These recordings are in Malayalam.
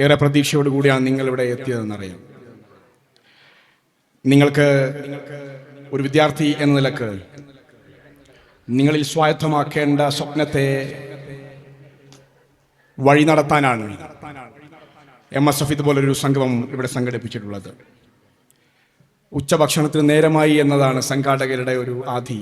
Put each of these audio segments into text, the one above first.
ഏറെ പ്രതീക്ഷയോടുകൂടിയാണ് നിങ്ങളിവിടെ എത്തിയതെന്നറിയാം. നിങ്ങൾക്ക് ഒരു വിദ്യാർത്ഥി എന്ന നിലക്ക് നിങ്ങളിൽ സ്വായത്തമാക്കേണ്ട സ്വപ്നത്തെ വഴി നടത്താനാണ് MSF ഇതുപോലൊരു സംഗമം ഇവിടെ സംഘടിപ്പിച്ചിട്ടുള്ളത്. ഉച്ചഭക്ഷണത്തിന് നേരമായി എന്നതാണ് സംഘാടകരുടെ ഒരു ആധി.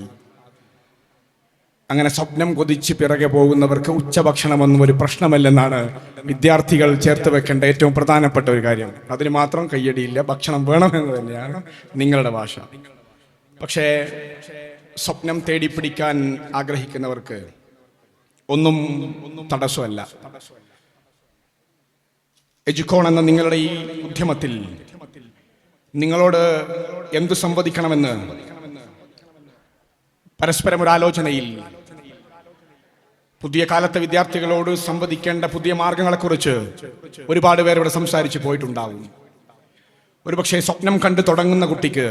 അങ്ങനെ സ്വപ്നം കൊതിച്ച് പിറകെ പോകുന്നവർക്ക് ഉച്ചഭക്ഷണമൊന്നും ഒരു പ്രശ്നമല്ലെന്നാണ് വിദ്യാർത്ഥികൾ ചേർത്ത് വെക്കേണ്ട ഏറ്റവും പ്രധാനപ്പെട്ട ഒരു കാര്യം. അതിന് മാത്രം കയ്യടിയില്ല, ഭക്ഷണം വേണമെന്ന് തന്നെയാണ് നിങ്ങളുടെ ഭാഷ. പക്ഷേ സ്വപ്നം തേടിപ്പിടിക്കാൻ ആഗ്രഹിക്കുന്നവർക്ക് ഒന്നും തടസ്സമല്ല. എജുക്കോൺ എന്ന നിങ്ങളുടെ ഈ ഉദ്യമത്തിൽ നിങ്ങളോട് എന്തു സംവദിക്കണമെന്ന് പരസ്പരം ഒരു ആലോചനയിൽ പുതിയ കാലത്തെ വിദ്യാർത്ഥികളോട് സംവദിക്കേണ്ട പുതിയ മാർഗങ്ങളെക്കുറിച്ച് ഒരുപാട് പേർ ഇവിടെ സംസാരിച്ച് പോയിട്ടുണ്ടാവും. ഒരുപക്ഷെ സ്വപ്നം കണ്ടു തുടങ്ങുന്ന കുട്ടിക്ക്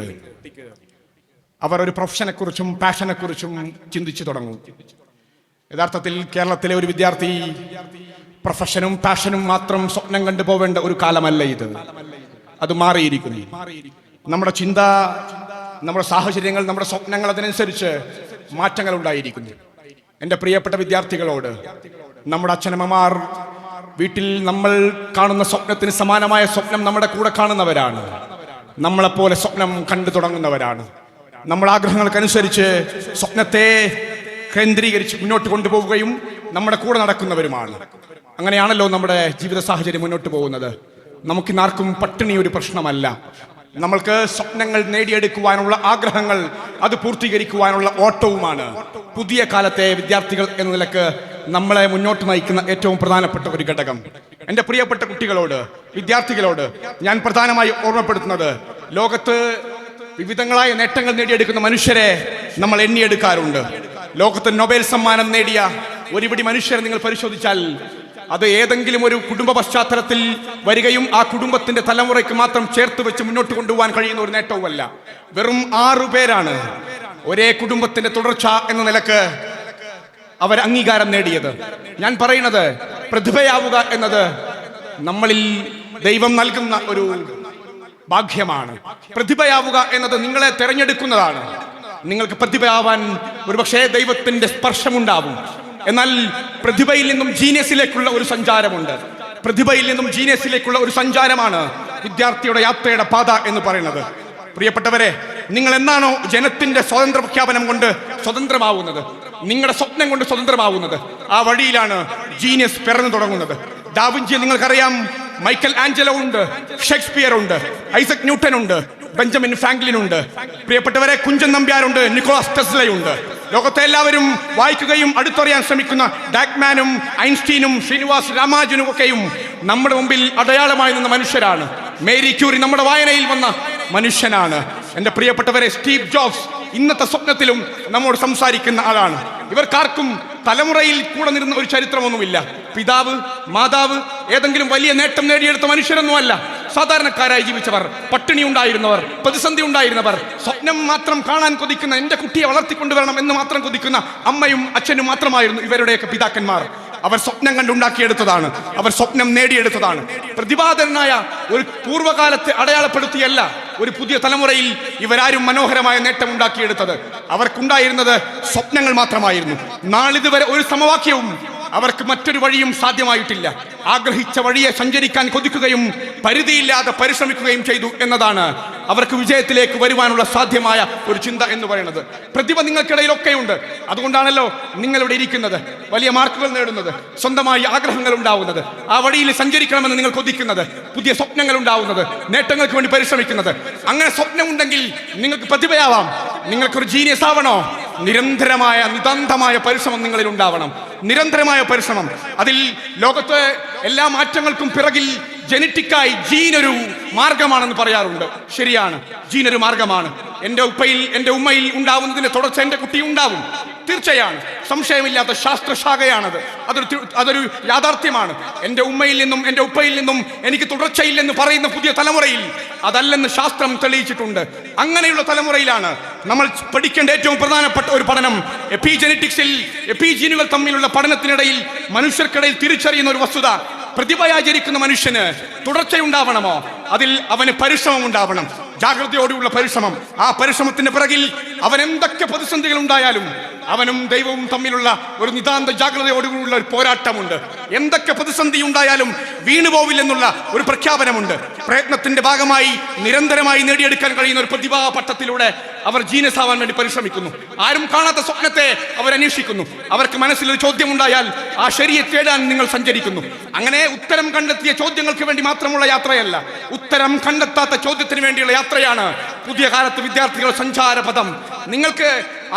അവർ ഒരു പ്രൊഫഷനെക്കുറിച്ചും പാഷനെക്കുറിച്ചും ചിന്തിച്ചു തുടങ്ങും. യഥാർത്ഥത്തിൽ കേരളത്തിലെ ഒരു വിദ്യാർത്ഥി പ്രൊഫഷനും പാഷനും മാത്രം സ്വപ്നം കണ്ടു പോവേണ്ട ഒരു കാലമല്ല ഇത്. അത് മാറിയിരിക്കുന്നു. നമ്മുടെ ചിന്ത, നമ്മുടെ സാഹചര്യങ്ങൾ, നമ്മുടെ സ്വപ്നങ്ങൾ അതിനനുസരിച്ച് മാറ്റങ്ങൾ ഉണ്ടായിരിക്കുന്നു. എൻ്റെ പ്രിയപ്പെട്ട വിദ്യാർത്ഥികളോട്, നമ്മുടെ അച്ഛനമ്മമാർ വീട്ടിൽ നമ്മൾ കാണുന്ന സ്വപ്നത്തിന് സമാനമായ സ്വപ്നം നമ്മുടെ കൂടെ കാണുന്നവരാണ്. നമ്മളെപ്പോലെ സ്വപ്നം കണ്ടു തുടങ്ങുന്നവരാണ്. നമ്മുടെ ആഗ്രഹങ്ങൾക്കനുസരിച്ച് സ്വപ്നത്തെ കേന്ദ്രീകരിച്ച് മുന്നോട്ട് കൊണ്ടുപോവുകയും നമ്മുടെ കൂടെ നടക്കുന്നവരുമാണ്. അങ്ങനെയാണല്ലോ നമ്മുടെ ജീവിത സാഹചര്യം മുന്നോട്ട് പോകുന്നത്. നമുക്കിന്നാർക്കും പട്ടിണി ഒരു പ്രശ്നമല്ല. നമ്മൾക്ക് സ്വപ്നങ്ങൾ നേടിയെടുക്കുവാനുള്ള ആഗ്രഹങ്ങൾ, അത് പൂർത്തീകരിക്കുവാനുള്ള ഓട്ടവുമാണ് പുതിയ കാലത്തെ വിദ്യാർത്ഥികൾ എന്ന നിലക്ക് നമ്മളെ മുന്നോട്ട് നയിക്കുന്ന ഏറ്റവും പ്രധാനപ്പെട്ട ഒരു ഘടകം. എൻ്റെ പ്രിയപ്പെട്ട കുട്ടികളോട്, വിദ്യാർത്ഥികളോട് ഞാൻ പ്രധാനമായി ഓർമ്മപ്പെടുത്തുന്നത്, ലോകത്ത് വിവിധങ്ങളായ നേട്ടങ്ങൾ നേടിയെടുക്കുന്ന മനുഷ്യരെ നമ്മൾ എണ്ണിയെടുക്കാറുണ്ട്. ലോകത്ത് നൊബേൽ സമ്മാനം നേടിയ ഒരുപിടി മനുഷ്യരെ നിങ്ങൾ പരിശോധിച്ചാൽ അത് ഏതെങ്കിലും ഒരു കുടുംബ പശ്ചാത്തലത്തിൽ വരികയും ആ കുടുംബത്തിന്റെ തലമുറയ്ക്ക് മാത്രം ചേർത്ത് വെച്ച് മുന്നോട്ട് കൊണ്ടുപോകാൻ കഴിയുന്ന ഒരു നേട്ടവുമല്ല. വെറും 6 പേരാണ് ഒരേ കുടുംബത്തിന്റെ തുടർച്ച എന്ന നിലക്ക് അവർ അംഗീകാരം നേടിയത്. ഞാൻ പറയുന്നത്, പ്രതിഭയാവുക എന്നത് നമ്മളിൽ ദൈവം നൽകുന്ന ഒരു ഭാഗ്യമാണ്. പ്രതിഭയാവുക എന്നത് നിങ്ങളെ തെരഞ്ഞെടുക്കുന്നതാണ്. നിങ്ങൾക്ക് പ്രതിഭയാവാൻ ഒരുപക്ഷേ ദൈവത്തിന്റെ സ്പർശമുണ്ടാവും. എന്നാൽ പ്രതിഭയിൽ നിന്നും ജീനിയസിലേക്കുള്ള ഒരു സഞ്ചാരമുണ്ട്. പ്രതിഭയിൽ നിന്നും ജീനിയസിലേക്കുള്ള ഒരു സഞ്ചാരമാണ് വിദ്യാർത്ഥിയുടെ യാത്രയുടെ പാത എന്ന് പറയുന്നത്. പ്രിയപ്പെട്ടവരെ, നിങ്ങൾ എന്നാണോ ജനത്തിന്റെ സ്വാതന്ത്ര്യ പ്രഖ്യാപനം കൊണ്ട് സ്വതന്ത്രമാവുന്നത്, നിങ്ങളുടെ സ്വപ്നം കൊണ്ട് സ്വതന്ത്രമാവുന്നത്, ആ വഴിയിലാണ് ജീനിയസ് പിറന്നു തുടങ്ങുന്നത്. ഡാവിഞ്ചിയെ നിങ്ങൾക്കറിയാം, മൈക്കൽ ആഞ്ചലോ ഉണ്ട്, ഷേക്സ്പിയർ ഉണ്ട്, ഐസക് ന്യൂട്ടൻ ഉണ്ട്, ബെഞ്ചമിൻ ഫ്രാങ്ക്ലിൻ ഉണ്ട്, പ്രിയപ്പെട്ടവരെ കുഞ്ചൻ നമ്പ്യാരുണ്ട്, നിക്കോളാസ് ടെസ്ലയുണ്ട്. ലോകത്തെ എല്ലാവരും വായിക്കുകയും അടുത്തറിയാൻ ശ്രമിക്കുന്ന ഡാക്മാനും ഐൻസ്റ്റീനും ശ്രീനിവാസ് രാമാനുജനും ഒക്കെയും നമ്മുടെ മുമ്പിൽ അടയാളമായി നിന്ന മനുഷ്യരാണ്. മേരി ക്യൂറി നമ്മുടെ വായനയിൽ വന്ന മനുഷ്യനാണ്. എൻ്റെ പ്രിയപ്പെട്ടവരെ, സ്റ്റീവ് ജോബ്സ് ഇന്നത്തെ സ്വപ്നത്തിലും നമ്മോട് സംസാരിക്കുന്ന ആളാണ്. ഇവർക്കാർക്കും തലമുറയിൽ കൂടെ നിന്ന ഒരു ചരിത്രമൊന്നുമില്ല. പിതാവ്, മാതാവ് ഏതെങ്കിലും വലിയ നേട്ടം നേടിയെടുത്ത മനുഷ്യരൊന്നുമല്ല. സാധാരണക്കാരായി ജീവിച്ചവർ, പട്ടിണി ഉണ്ടായിരുന്നവർ, പ്രതിസന്ധി ഉണ്ടായിരുന്നവർ, സ്വപ്നം മാത്രം കാണാൻ കൊതിക്കുന്ന, എൻ്റെ കുട്ടിയെ വളർത്തിക്കൊണ്ടുവരണം എന്ന് മാത്രം കൊതിക്കുന്ന അമ്മയും അച്ഛനും മാത്രമായിരുന്നു ഇവരുടെയൊക്കെ പിതാക്കന്മാർ. അവർ സ്വപ്നം കണ്ടുണ്ടാക്കിയെടുത്തതാണ്, അവർ സ്വപ്നം നേടിയെടുത്തതാണ്. പ്രതിഭാധനായ ഒരു പൂർവ്വകാലത്തെ അടയാളപ്പെടുത്തിയല്ല ഒരു പുതിയ തലമുറയിൽ ഇവരാരും മനോഹരമായ നേട്ടം ഉണ്ടാക്കിയെടുത്തത്. അവർക്കുണ്ടായിരുന്നത് സ്വപ്നങ്ങൾ മാത്രമായിരുന്നു. നാളിതുവരെ ഒരു സമവാക്യവും അവർക്ക് മറ്റൊരു വഴിയും സാധ്യമായിട്ടില്ല. ആഗ്രഹിച്ച വഴിയെ സഞ്ചരിക്കാൻ കൊതിക്കുകയും പരിധിയില്ലാതെ പരിശ്രമിക്കുകയും ചെയ്തു എന്നതാണ് അവർക്ക് വിജയത്തിലേക്ക് വരുവാനുള്ള സാധ്യമായ ഒരു ചിന്ത എന്ന് പറയുന്നത്. പ്രതിഭ നിങ്ങൾക്കിടയിലൊക്കെയുണ്ട്. അതുകൊണ്ടാണല്ലോ നിങ്ങളിവിടെ ഇരിക്കുന്നത്, വലിയ മാർക്കുകൾ നേടുന്നത്, സ്വന്തമായി ആഗ്രഹങ്ങൾ ഉണ്ടാവുന്നത്, ആ വഴിയിൽ സഞ്ചരിക്കണമെന്ന് നിങ്ങൾ കൊതിക്കുന്നത്, പുതിയ സ്വപ്നങ്ങൾ ഉണ്ടാവുന്നത്, നേട്ടങ്ങൾക്ക് വേണ്ടി പരിശ്രമിക്കുന്നത്. അങ്ങനെ സ്വപ്നമുണ്ടെങ്കിൽ നിങ്ങൾക്ക് പ്രതിഭയാവാം. നിങ്ങൾക്കൊരു ജീനിയസ് ആവണോ? നിരന്തരമായ നിതാന്തമായ പരിശ്രമം നിങ്ങളിൽ ഉണ്ടാവണം. നിരന്തരമായ പരിശ്രമം. അതിൽ ലോകത്തെ എല്ലാ മാറ്റങ്ങൾക്കും പിറകിൽ ജനറ്റിക്കായി ജീനൊരു മാർഗമാണെന്ന് പറയാറുണ്ട്. ശരിയാണ്, ജീനൊരു മാർഗമാണ്. എൻ്റെ ഉപ്പയിൽ, എൻ്റെ ഉമ്മയിൽ ഉണ്ടാവുന്നതിന്റെ തുടർച്ച എൻ്റെ കുട്ടി ഉണ്ടാവും. തീർച്ചയാണ്, സംശയമില്ലാത്ത ശാസ്ത്രശാഖയാണത്. അതൊരു യാഥാർത്ഥ്യമാണ്. എൻ്റെ ഉമ്മയിൽ നിന്നും എൻ്റെ ഉപ്പയിൽ നിന്നും എനിക്ക് തുടർച്ചയില്ലെന്ന് പറയുന്ന പുതിയ തലമുറയിൽ അതല്ലെന്ന് ശാസ്ത്രം തെളിയിച്ചിട്ടുണ്ട്. അങ്ങനെയുള്ള തലമുറയിലാണ് നമ്മൾ പഠിക്കേണ്ട ഏറ്റവും പ്രധാനപ്പെട്ട ഒരു പഠനം. എപ്പിജെനറ്റിക്സിൽ എപ്പിജീനുകൾ തമ്മിലുള്ള പഠനത്തിനിടയിൽ മനുഷ്യർക്കിടയിൽ തിരിച്ചറിയുന്ന ഒരു വസ്തുത, പ്രതിഭയാചരിക്കുന്ന മനുഷ്യന് തുടർച്ചയുണ്ടാവണമോ? അതിൽ അവന് പരിശ്രമം ഉണ്ടാവണം, ജാഗ്രതയോടുള്ള പരിശ്രമം. ആ പരിശ്രമത്തിന്റെ പിറകിൽ അവൻ എന്തൊക്കെ പ്രതിസന്ധികൾ ഉണ്ടായാലും അവനും ദൈവവും തമ്മിലുള്ള ഒരു നിതാന്ത ജാഗ്രതയോടുള്ള ഒരു പോരാട്ടമുണ്ട്. എന്തൊക്കെ പ്രതിസന്ധി ഉണ്ടായാലും വീണുപോവില്ലെന്നുള്ള ഒരു പ്രഖ്യാപനമുണ്ട്. പ്രയത്നത്തിന്റെ ഭാഗമായി നിരന്തരമായി നേടിയെടുക്കാൻ കഴിയുന്ന ഒരു പ്രതിഭാ പട്ടത്തിലൂടെ അവർ ജീനിയസ് ആവാൻ വേണ്ടി പരിശ്രമിക്കുന്നു. ആരും കാണാത്ത സ്വപ്നത്തെ അവർ അന്വേഷിക്കുന്നു. അവർക്ക് മനസ്സിലൊരു ചോദ്യമുണ്ടായാൽ ആ ശരിയെ തേടാൻ നിങ്ങൾ സഞ്ചരിക്കുന്നു. അങ്ങനെ ഉത്തരം കണ്ടെത്തിയ ചോദ്യങ്ങൾക്ക് വേണ്ടി മാത്രമുള്ള യാത്രയല്ല, ഉത്തരം കണ്ടെത്താത്ത ചോദ്യത്തിന് വേണ്ടിയുള്ള യാത്രയാണ് പുതിയ കാലത്ത് വിദ്യാർത്ഥികളുടെ സഞ്ചാരപഥം. നിങ്ങൾക്ക്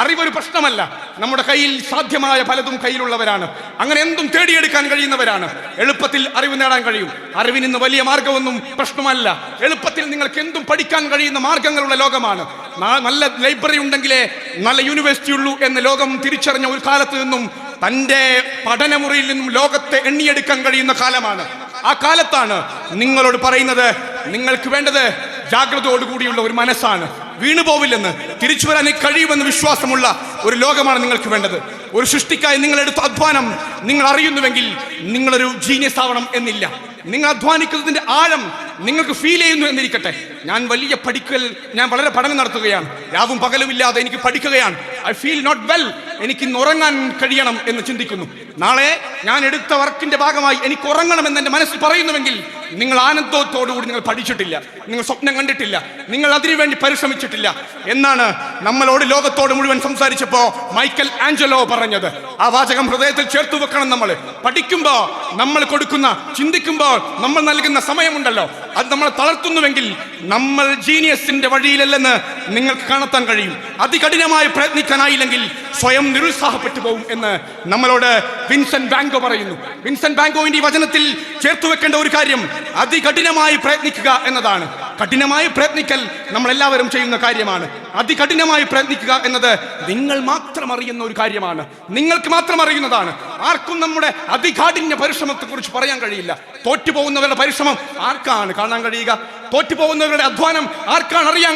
അറിവൊരു പ്രശ്നമല്ല, നമ്മുടെ കയ്യിൽ സാധ്യമായ പലതും കയ്യിലുള്ളവരാണ്. അങ്ങനെ എന്തും തേടിയെടുക്കാൻ കഴിയുന്നവരാണ്. എളുപ്പത്തിൽ അറിവ് നേടാൻ കഴിയും. അറിവിന് ഇന്ന് വലിയ മാർഗമൊന്നും പ്രശ്നമല്ല. എളുപ്പത്തിൽ നിങ്ങൾക്ക് എന്തും പഠിക്കാൻ കഴിയുന്ന മാർഗങ്ങളുള്ള ലോകമാണ്. നല്ല ലൈബ്രറി ഉണ്ടെങ്കിലേ നല്ല യൂണിവേഴ്സിറ്റി ഉള്ളൂ എന്ന് ലോകം തിരിച്ചറിഞ്ഞ ഒരു കാലത്ത് നിന്നും തൻ്റെ പഠനമുറിയിൽ നിന്നും ലോകത്തെ എണ്ണിയെടുക്കാൻ കഴിയുന്ന കാലമാണ്. ആ കാലത്താണ് നിങ്ങളോട് പറയുന്നത്, നിങ്ങൾക്ക് വേണ്ടത് ജാഗ്രതയോടുകൂടിയുള്ള ഒരു മനസ്സാണ്. വീണുപോവില്ലെന്ന്, തിരിച്ചു വരാൻ കഴിയുമെന്ന് വിശ്വാസമുള്ള ഒരു ലോകമാണ് നിങ്ങൾക്ക് വേണ്ടത്. ഒരു സൃഷ്ടിക്കായി നിങ്ങളെടുത്ത അധ്വാനം നിങ്ങൾ അറിയുന്നുവെങ്കിൽ നിങ്ങളൊരു ജീനിയസ് ആവണം എന്നില്ല. നിങ്ങൾ അധ്വാനിക്കുന്നതിന്റെ ആഴം നിങ്ങൾക്ക് ഫീൽ ചെയ്യുന്നു എന്നിരിക്കട്ടെ. ഞാൻ വളരെ പഠനം നടത്തുകയാണ്, രാവും പകലുമില്ലാതെ എനിക്ക് പഠിക്കുകയാണ്. ഐ ഫീൽ നോട്ട് വെൽ, എനിക്ക് ഇന്ന് ഉറങ്ങാൻ കഴിയണം എന്ന് ചിന്തിക്കുന്നു. നാളെ ഞാൻ എടുത്ത വർക്കിന്റെ ഭാഗമായി എനിക്ക് ഉറങ്ങണമെന്ന് എൻ്റെ മനസ്സിൽ പറയുന്നുവെങ്കിൽ നിങ്ങൾ ആനന്ദത്തോടുകൂടി നിങ്ങൾ പഠിച്ചിട്ടില്ല, നിങ്ങൾ സ്വപ്നം കണ്ടിട്ടില്ല, നിങ്ങൾ അതിനുവേണ്ടി പരിശ്രമിച്ചിട്ടില്ല എന്നാണ് നമ്മളോട് ലോകത്തോട് മുഴുവൻ സംസാരിച്ചപ്പോ മൈക്കൽ ആഞ്ചലോ പറഞ്ഞത്. ആ വാചകം ഹൃദയത്തിൽ ചേർത്തു വെക്കണം. നമ്മൾ പഠിക്കുമ്പോൾ, നമ്മൾ കൊടുക്കുന്ന, ചിന്തിക്കുമ്പോൾ നമ്മൾ നൽകുന്ന സമയമുണ്ടല്ലോ, അത് നമ്മളെ തളർത്തുന്നുവെങ്കിൽ നമ്മൾ ജീനിയസിന്റെ വഴിയിലല്ലെന്ന് നിങ്ങൾക്ക് കണ്ടെത്താൻ കഴിയും. അതികഠിനമായി പ്രയത്നിക്കാനായില്ലെങ്കിൽ സ്വയം നിരുത്സാഹപ്പെട്ടു പോകും എന്ന് നമ്മളോട് വിൻസെന്റ് വാൻഗോ പറയുന്നു. വിൻസെന്റ് വാൻഗോവിന്റെ ഈ വചനത്തിൽ ചേർത്തു വെക്കേണ്ട ഒരു കാര്യം അതികഠിനമായി പ്രയത്നിക്കുക എന്നതാണ്. കഠിനമായി പ്രയത്നിക്കൽ നമ്മൾ എല്ലാവരും ചെയ്യുന്ന കാര്യമാണ്. അതികഠിനമായി പ്രയത്നിക്കുക എന്നത് നിങ്ങൾ മാത്രം അറിയുന്ന ഒരു കാര്യമാണ്, നിങ്ങൾക്ക് മാത്രം അറിയുന്നതാണ്. ആർക്കും നമ്മുടെ അതികാഠിന്യ പരിശ്രമത്തെ കുറിച്ച് പറയാൻ കഴിയില്ല. തോറ്റുപോകുന്നവരുടെ പരിശ്രമം ആർക്കാണ് കാണാൻ കഴിയുക? തോറ്റുപോകുന്നവരുടെ അധ്വാനം ആർക്കാണ് അറിയാൻ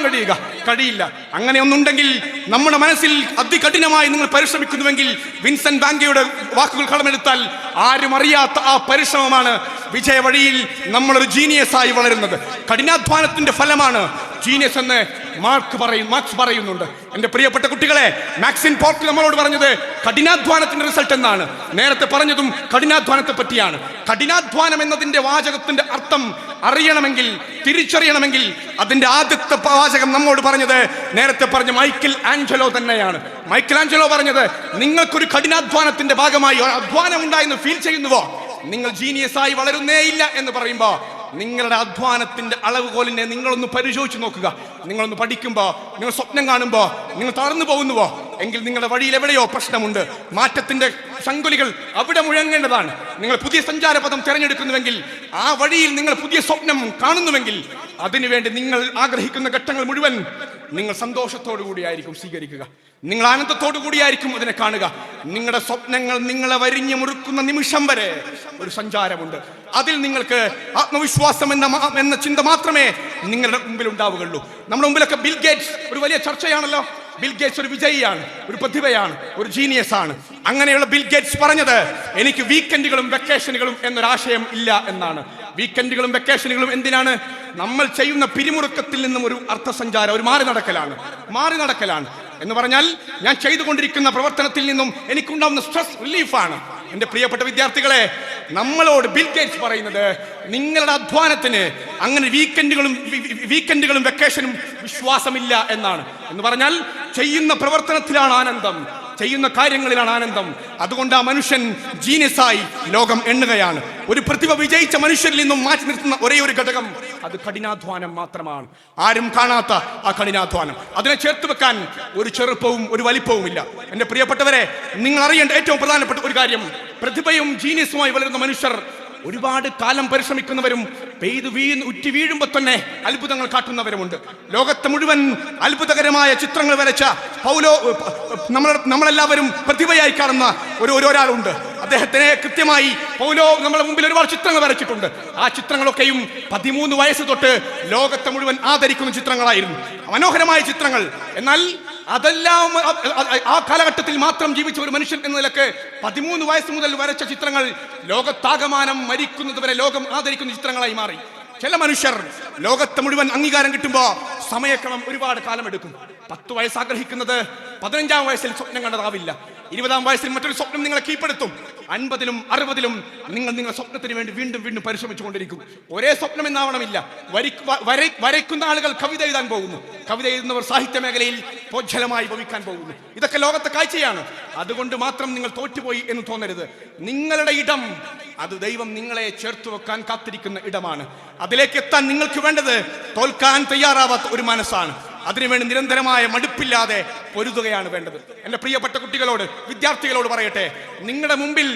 കഴിയില്ല. അങ്ങനെ ഒന്നുണ്ടെങ്കിൽ നമ്മുടെ മനസ്സിൽ അതികഠിനമായി നിങ്ങൾ പരിശ്രമിക്കുന്നുവെങ്കിൽ വിൻസെന്റ് വാൻഗോയുടെ വാക്കുകൾ കടമെടുത്താൽ ആരും അറിയാത്ത ആ പരിശ്രമമാണ് വിജയ വഴിയിൽ നമ്മളൊരു ജീനിയസ് ആയി വളരുന്നത്. കഠിനാധ്വാനത്തിന്റെ ഫലമാണ് ജീനിയസ് എന്ന് മാർക്സ് പറയുന്നുണ്ട്. എന്റെ പ്രിയപ്പെട്ട കുട്ടികളെ, മാക്സിൻ പോർട്ട് നമ്മളോട് പറഞ്ഞത് കഠിനാധ്വാനത്തിന്റെ റിസൾട്ട് എന്നാണ്. നേരത്തെ പറഞ്ഞതും കഠിനാധ്വാനത്തെ പറ്റിയാണ്. കഠിനാധ്വാനം എന്നതിന്റെ വാചകത്തിന്റെ അർത്ഥം അറിയണമെങ്കിൽ, തിരിച്ചറിയണമെങ്കിൽ അതിന്റെ ആദ്യത്തെ വാചകം നമ്മോട് പറഞ്ഞത് നേരത്തെ പറഞ്ഞ മൈക്കൽ ആഞ്ചലോ തന്നെയാണ്. മൈക്കൽ ആഞ്ചലോ പറഞ്ഞത്, നിങ്ങൾക്കൊരു കഠിനാധ്വാനത്തിന്റെ ഭാഗമായി അധ്വാനം ഉണ്ടായെന്ന് ഫീൽ ചെയ്യുന്നുവോ, നിങ്ങൾ ജീനിയസ് ആയി വളരുന്നേയില്ല എന്ന് പറയുമ്പോ നിങ്ങളുടെ അധ്വാനത്തിന്റെ അളവുകോലിനെ നിങ്ങളൊന്ന് പരിശോധിച്ച് നോക്കുക. നിങ്ങളൊന്ന് പഠിക്കുമ്പോൾ, നിങ്ങൾ സ്വപ്നം കാണുമ്പോൾ നിങ്ങൾ തളർന്നു പോകുന്നുവോ എങ്കിൽ നിങ്ങളുടെ വഴിയിൽ എവിടെയോ പ്രശ്നമുണ്ട്. മാറ്റത്തിന്റെ ശങ്കുലികൾ അവിടെ മുഴങ്ങേണ്ടതാണ്. നിങ്ങൾ പുതിയ സഞ്ചാരപഥം തിരഞ്ഞെടുക്കുന്നുവെങ്കിൽ, ആ വഴിയിൽ നിങ്ങൾ പുതിയ സ്വപ്നം കാണുന്നുവെങ്കിൽ, അതിനുവേണ്ടി നിങ്ങൾ ആഗ്രഹിക്കുന്ന ഘട്ടങ്ങൾ മുഴുവൻ നിങ്ങൾ സന്തോഷത്തോടു കൂടിയായിരിക്കും സ്വീകരിക്കുക. നിങ്ങൾ ആനന്ദത്തോടു കൂടിയായിരിക്കും അതിനെ കാണുക. നിങ്ങളുടെ സ്വപ്നങ്ങൾ നിങ്ങളെ വരിഞ്ഞു മുറുക്കുന്ന നിമിഷം വരെ ഒരു സഞ്ചാരമുണ്ട്. അതിൽ നിങ്ങൾക്ക് ആത്മവിശ്വാസം എന്ന ചിന്ത മാത്രമേ നിങ്ങളുടെ മുമ്പിൽ ഉണ്ടാവുകയുള്ളൂ. നമ്മുടെ മുമ്പിലൊക്കെ ബിൽ ഗേറ്റ്സ് ഒരു വലിയ ചർച്ചയാണല്ലോ. ബിൽ ഗേറ്റ്സ് ഒരു വിജയിയാണ്, ഒരു പ്രതിഭയാണ്, ഒരു ജീനിയസ് ആണ്. അങ്ങനെയുള്ള ബിൽ ഗേറ്റ്സ് പറഞ്ഞത്, എനിക്ക് വീക്കെൻഡുകളും വെക്കേഷനുകളും എന്നൊരാശയം ഇല്ല എന്നാണ്. വീക്കെൻഡുകളും വെക്കേഷനുകളും എന്തിനാണ്? നമ്മൾ ചെയ്യുന്ന പിരിമുറുക്കത്തിൽ നിന്നും ഒരു അർത്ഥസഞ്ചാരം, ഒരു മാറി നടക്കലാണ് എന്ന് പറഞ്ഞാൽ ഞാൻ ചെയ്തുകൊണ്ടിരിക്കുന്ന പ്രവർത്തനത്തിൽ നിന്നും എനിക്കുണ്ടാവുന്ന സ്ട്രെസ് റിലീഫാണ്. എൻ്റെ പ്രിയപ്പെട്ട വിദ്യാർത്ഥികളെ, നമ്മളോട് ബിൽ ഗേറ്റ്സ് പറയുന്നത്, നിങ്ങളുടെ അധ്വാനത്തിന് അങ്ങനെ വീക്കെൻഡുകളും വെക്കേഷനും വിശ്വാസമില്ല എന്നാണ്. എന്ന് പറഞ്ഞാൽ ചെയ്യുന്ന പ്രവർത്തനത്തിലാണ് ആനന്ദം, ചെയ്യുന്ന കാര്യങ്ങളിലാണ് ആനന്ദം. അതുകൊണ്ട് ആ മനുഷ്യൻ ജീനിയസായി ലോകം എണ്ണുകയാണ്. ഒരു പ്രതിഭ വിജയിച്ച മനുഷ്യരിൽ നിന്നും മാറ്റി നിർത്തുന്ന ഒരേ ഒരു ഘടകം അത് കഠിനാധ്വാനം മാത്രമാണ്. ആരും കാണാത്ത ആ കഠിനാധ്വാനം, അതിനെ ചേർത്ത് വെക്കാൻ ഒരു ചെറുപ്പവും ഒരു വലിപ്പവുമില്ല. എൻ്റെ പ്രിയപ്പെട്ടവരെ, നിങ്ങൾ അറിയേണ്ട ഏറ്റവും പ്രധാനപ്പെട്ട ഒരു കാര്യം, പ്രതിഭയും ജീനിയസുമായി വളരുന്ന മനുഷ്യർ ഒരുപാട് കാലം പരിശ്രമിക്കുന്നവരും ഉറ്റി വീഴുമ്പോൾ തന്നെ അത്ഭുതങ്ങൾ കാട്ടുന്നവരുമുണ്ട്. ലോകത്തെ മുഴുവൻ അത്ഭുതകരമായ ചിത്രങ്ങൾ വരച്ച നമ്മളെല്ലാവരും പ്രതിഭയായി കാണുന്ന ഒരാളുണ്ട്. അദ്ദേഹത്തിനെ കൃത്യമായി പൗലോ നമ്മുടെ മുമ്പിൽ ഒരുപാട് ചിത്രങ്ങൾ വരച്ചിട്ടുണ്ട്. ആ ചിത്രങ്ങളൊക്കെയും 13 വയസ്സ് തൊട്ട് ലോകത്തെ മുഴുവൻ ആദരിക്കുന്ന ചിത്രങ്ങളായിരുന്നു, മനോഹരമായ ചിത്രങ്ങൾ. എന്നാൽ അതെല്ലാം ആ കാലഘട്ടത്തിൽ മാത്രം ജീവിച്ച ഒരു മനുഷ്യൻ എന്ന നിലക്ക് 13 വയസ്സ് മുതൽ വരച്ച ചിത്രങ്ങൾ ലോകത്താകമാനം മരിക്കുന്നത് വരെ ലോകം ആദരിക്കുന്ന ചിത്രങ്ങളായി മാറി. ചില മനുഷ്യർ ലോകത്തെ മുഴുവൻ അംഗീകാരം കിട്ടുമ്പോ സമയക്രമം ഒരുപാട് കാലമെടുക്കും. 10 വയസ്സ് ആഗ്രഹിക്കുന്നത് 15-ാം വയസ്സിൽ സ്വപ്നം കണ്ടതാവില്ല. 20-ാം വയസ്സിൽ മറ്റൊരു സ്വപ്നം നിങ്ങളെ കീഴ്പ്പെടുത്തും. 50-ലും 60-ലും നിങ്ങൾ നിങ്ങളുടെ സ്വപ്നത്തിന് വേണ്ടി വീണ്ടും വീണ്ടും പരിശ്രമിച്ചുകൊണ്ടിരിക്കും. ഒരേ സ്വപ്നം എന്നാവണമില്ല. വരയ്ക്കുന്ന ആളുകൾ കവിത എഴുതാൻ പോകുന്നു, കവിത എഴുതുന്നവർ സാഹിത്യ മേഖലയിൽ പ്രോജ്വലമായി ഭവിക്കാൻ പോകുന്നു. ഇതൊക്കെ ലോകത്തെ കാഴ്ചയാണ്. അതുകൊണ്ട് മാത്രം നിങ്ങൾ തോറ്റുപോയി എന്ന് തോന്നരുത്. നിങ്ങളുടെ ഇടം അത് ദൈവം നിങ്ങളെ ചേർത്ത് വെക്കാൻ കാത്തിരിക്കുന്ന ഇടമാണ്. അതിലേക്ക് എത്താൻ നിങ്ങൾക്ക് വേണ്ടത് തോൽക്കാൻ തയ്യാറാവാത്ത ഒരു മനസ്സാണ്. അതിനുവേണ്ടി നിരന്തരമായ മടുപ്പില്ലാതെ പൊരുതുകയാണ് വേണ്ടത്. എൻ്റെ പ്രിയപ്പെട്ട കുട്ടികളോട്, വിദ്യാർത്ഥികളോട് പറയട്ടെ, നിങ്ങളുടെ മുമ്പിൽ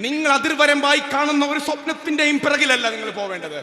നിങ്ങൾ അതിർവരമ്പായി കാണുന്ന ഒരു സ്വപ്നത്തിന്റെയും പിറകിലല്ല നിങ്ങൾ പോവേണ്ടത്.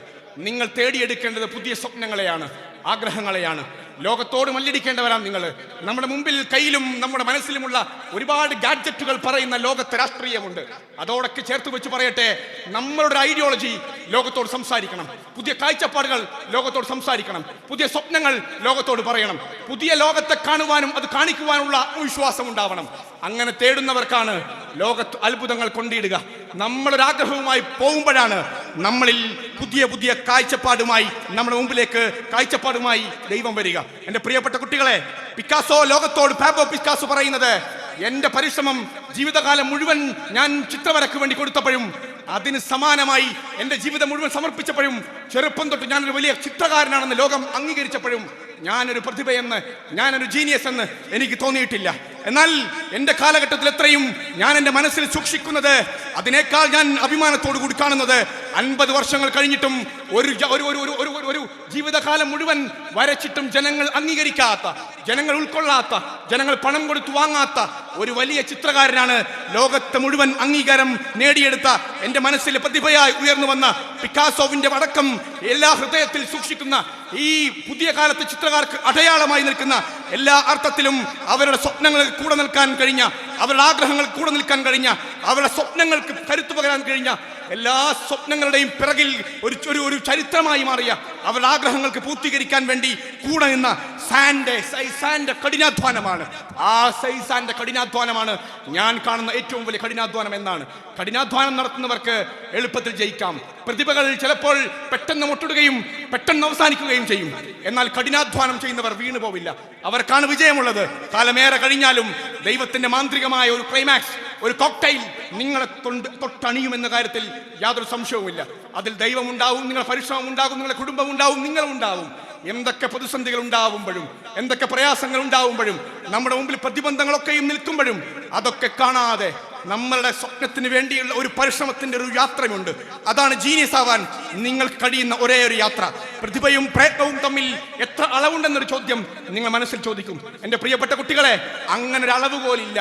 നിങ്ങൾ തേടിയെടുക്കേണ്ടത് പുതിയ സ്വപ്നങ്ങളെയാണ്, ആഗ്രഹങ്ങളെയാണ്. ലോകത്തോട് മല്ലടിക്കേണ്ടവരാണ് നിങ്ങൾ. നമ്മുടെ മുമ്പിൽ കയ്യിലും നമ്മുടെ മനസ്സിലുമുള്ള ഒരുപാട് ഗാഡ്ജറ്റുകൾ പറയുന്ന ലോകത്തെ രാഷ്ട്രീയമുണ്ട്. അതോടൊക്കെ ചേർത്ത് വെച്ച് പറയട്ടെ, നമ്മളുടെ ഐഡിയോളജി ലോകത്തോട് സംസാരിക്കണം. പുതിയ കാഴ്ചപ്പാടുകൾ ലോകത്തോട് സംസാരിക്കണം. പുതിയ സ്വപ്നങ്ങൾ ലോകത്തോട് പറയണം. പുതിയ ലോകത്തെ കാണുവാനും അത് കാണിക്കുവാനുള്ള ആത്മവിശ്വാസം ഉണ്ടാവണം. അങ്ങനെ തേടുന്നവർക്കാണ് ലോകത്ത് അത്ഭുതങ്ങൾ കൊണ്ടിടുക. നമ്മളൊരാഗ്രഹവുമായി പോകുമ്പോഴാണ് നമ്മളിൽ പുതിയ പുതിയ കാഴ്ചപ്പാടുമായി നമ്മുടെ മുമ്പിലേക്ക് കാഴ്ചപ്പാടുമായി ദൈവം വരിക. എന്റെ പ്രിയപ്പെട്ട കുട്ടികളെ, പിക്കാസോ ലോകത്തോട്, പാബ്ലോ പിക്കാസോ പറയുന്നത്, എന്റെ പരിശ്രമം ജീവിതകാലം മുഴുവൻ ഞാൻ ചിത്രവരക്ക് വേണ്ടി കൊടുത്തപ്പോഴും അതിന് സമാനമായി എന്റെ ജീവിതം മുഴുവൻ സമർപ്പിച്ചപ്പോഴും ചെറുപ്പം തൊട്ട് ഞാനൊരു വലിയ ചിത്രകാരനാണെന്ന് ലോകം അംഗീകരിച്ചപ്പോഴും ഞാനൊരു പ്രതിഭയെന്ന്, ഞാനൊരു ജീനിയസ് എന്ന് എനിക്ക് തോന്നിയിട്ടില്ല. എന്നാൽ എൻ്റെ കാലഘട്ടത്തിൽ എത്രയും ഞാൻ എൻ്റെ മനസ്സിൽ സൂക്ഷിക്കുന്നത്, അതിനേക്കാൾ ഞാൻ അഭിമാനത്തോടു കൂടി കാണുന്നത്, 50 വർഷങ്ങൾ കഴിഞ്ഞിട്ടും ഒരു ജീവിതകാലം മുഴുവൻ വരച്ചിട്ടും ജനങ്ങൾ അംഗീകരിക്കാത്ത, ജനങ്ങൾ ഉൾക്കൊള്ളാത്ത, ജനങ്ങൾ പണം കൊടുത്തു വാങ്ങാത്ത ഒരു വലിയ ചിത്രകാരനാണ് ലോകത്തെ മുഴുവൻ അംഗീകാരം നേടിയെടുത്ത, എൻ്റെ മനസ്സിൽ പ്രതിഭയായി ഉയർന്നു വന്ന പിക്കാസോവിന്റെ അടക്കം എല്ലാ ഹൃദയത്തിൽ സൂക്ഷിക്കുന്ന ഈ പുതിയ കാലത്തെ ചിത്രകാർക്ക് അടയാളമായി നിൽക്കുന്ന, എല്ലാ അർത്ഥത്തിലും അവരുടെ സ്വപ്നങ്ങൾക്ക് കൂടെ നിൽക്കാൻ കഴിഞ്ഞ, അവരുടെ ആഗ്രഹങ്ങൾക്ക് കൂടെ നിൽക്കാൻ കഴിഞ്ഞ, അവരുടെ സ്വപ്നങ്ങൾക്ക് കരുത്തു പകരാൻ കഴിഞ്ഞ, എല്ലാ സ്വപ്നങ്ങളുടെയും പിറകിൽ ഒരു ചരിത്രമായി മാറിയ, അവരുടെ ആഗ്രഹങ്ങൾക്ക് പൂർത്തീകരിക്കാൻ വേണ്ടി കൂടെ നിന്ന സൈസാന്റെ കഠിനാധ്വാനമാണ്. ആ സൈസാന്റെ കഠിനാധ്വാനമാണ് ഞാൻ കാണുന്ന ഏറ്റവും വലിയ കഠിനാധ്വാനം എന്നാണ്. കഠിനാധ്വാനം നടത്തുന്നവർക്ക് എളുപ്പത്തിൽ ജയിക്കാം. പ്രതിഭകൾ ചിലപ്പോൾ പെട്ടെന്ന് മുട്ടിടുകയും പെട്ടെന്ന് അവസാനിക്കുകയും ചെയ്യും. എന്നാൽ കഠിനാധ്വാനം ചെയ്യുന്നവർ വീണു പോവില്ല, അവർക്കാണ് വിജയമുള്ളത്. കാലമേറെ കഴിഞ്ഞാലും ദൈവത്തിന്റെ മാന്ത്രികമായ ഒരു ക്ലൈമാക്സ്, ഒരു കോക്ടൈൽ നിങ്ങളെ തൊട്ടണിയുമെന്ന കാര്യത്തിൽ യാതൊരു സംശയവുമില്ല. അതിൽ ദൈവം ഉണ്ടാവും, നിങ്ങളുടെ പരിശ്രമം ഉണ്ടാകും, നിങ്ങളുടെ കുടുംബം ഉണ്ടാവും, നിങ്ങളുണ്ടാവും. എന്തൊക്കെ പ്രതിസന്ധികൾ ഉണ്ടാവുമ്പോഴും, എന്തൊക്കെ പ്രയാസങ്ങൾ ഉണ്ടാവുമ്പോഴും, നമ്മുടെ മുമ്പിൽ പ്രതിബന്ധങ്ങളൊക്കെയും നിൽക്കുമ്പോഴും അതൊക്കെ കാണാതെ നമ്മളുടെ സ്വപ്നത്തിന് വേണ്ടിയുള്ള ഒരു പരിശ്രമത്തിന്റെ ഒരു യാത്രയുണ്ട്. അതാണ് ജീനിയസ് ആവാൻ നിങ്ങൾക്ക് കഴിയുന്ന ഒരേ ഒരു യാത്ര. പ്രതിഭയും പ്രയത്നവും തമ്മിൽ എത്ര അളവുണ്ടെന്നൊരു ചോദ്യം നിങ്ങൾ മനസ്സിൽ ചോദിക്കും. എൻ്റെ പ്രിയപ്പെട്ട കുട്ടികളെ, അങ്ങനെ ഒരു അളവുകോലില്ല.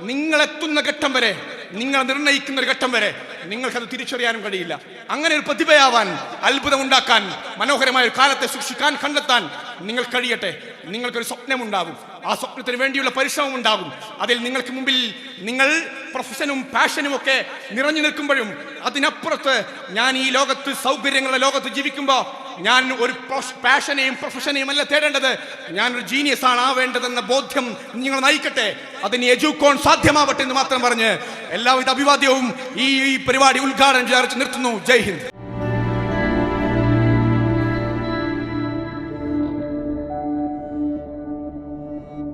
നിങ്ങളെത്തുന്ന ഘട്ടം വരെ, നിങ്ങൾ നിർണ്ണയിക്കുന്ന ഒരു ഘട്ടം വരെ നിങ്ങൾക്കത് തിരിച്ചറിയാനും കഴിയില്ല. അങ്ങനെ ഒരു പ്രതിഭയാവാൻ, അത്ഭുതമുണ്ടാക്കാൻ, മനോഹരമായ ഒരു കാലത്തെ സൂക്ഷിക്കാൻ, കണ്ടെത്താൻ നിങ്ങൾ കഴിയട്ടെ. നിങ്ങൾക്കൊരു സ്വപ്നമുണ്ടാകും, ആ സ്വപ്നത്തിന് വേണ്ടിയുള്ള പരിശ്രമം ഉണ്ടാകും. അതിൽ നിങ്ങൾക്ക് മുമ്പിൽ നിങ്ങൾ പ്രൊഫഷനും പാഷനും ഒക്കെ നിറഞ്ഞു നിൽക്കുമ്പോഴും അതിനപ്പുറത്ത് ഞാൻ ഈ ലോകത്ത്, സൗകര്യങ്ങളുടെ ലോകത്ത് ജീവിക്കുമ്പോൾ ഞാൻ ഒരു പാഷനെയും പ്രൊഫഷനെയും അല്ല തേടേണ്ടത്, ഞാനൊരു ജീനിയസ് ആണ് ആവേണ്ടതെന്ന ബോധ്യം നിങ്ങൾ നയിക്കട്ടെ. അതിന് എജുക്കോൺ സാധ്യമാവട്ടെ എന്ന് മാത്രം പറഞ്ഞ് എല്ലാവിധ അഭിവാദ്യവും ഈ പരിപാടി ഉദ്ഘാടനം ചെയ്ത് നിർത്തുന്നു. ജയ് ഹിന്ദ്.